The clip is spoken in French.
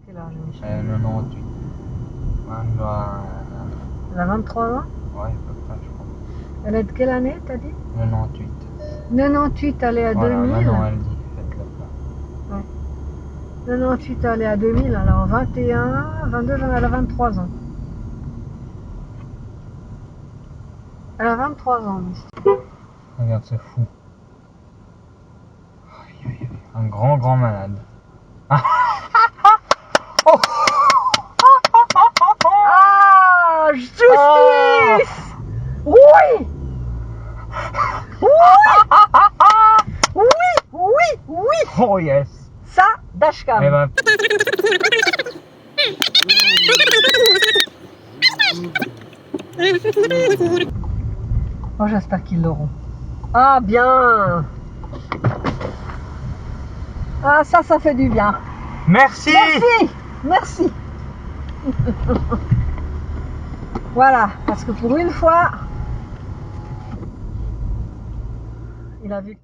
Quel âge, Michel? 98. Elle a 23 ans? Ouais, à peu près, je crois. Elle est de quelle année, t'as dit? 98. 98, elle est à Voilà, 2000. maintenant elle dit, faites-le pas. Ouais. 98, elle est à 2000, alors 21, 22, elle a 23 ans. Elle a 23 ans, Michel. Regarde, c'est fou. Aïe, aïe, aïe. Un grand malade. Ah, justice! Oui! Oui! oh yes. Ça, Dashcam. Eh ben, Oh, j'espère qu'ils l'auront. Ah, bien! Ah, ça fait du bien. merci. Merci. Voilà, parce que pour une fois, il a vu.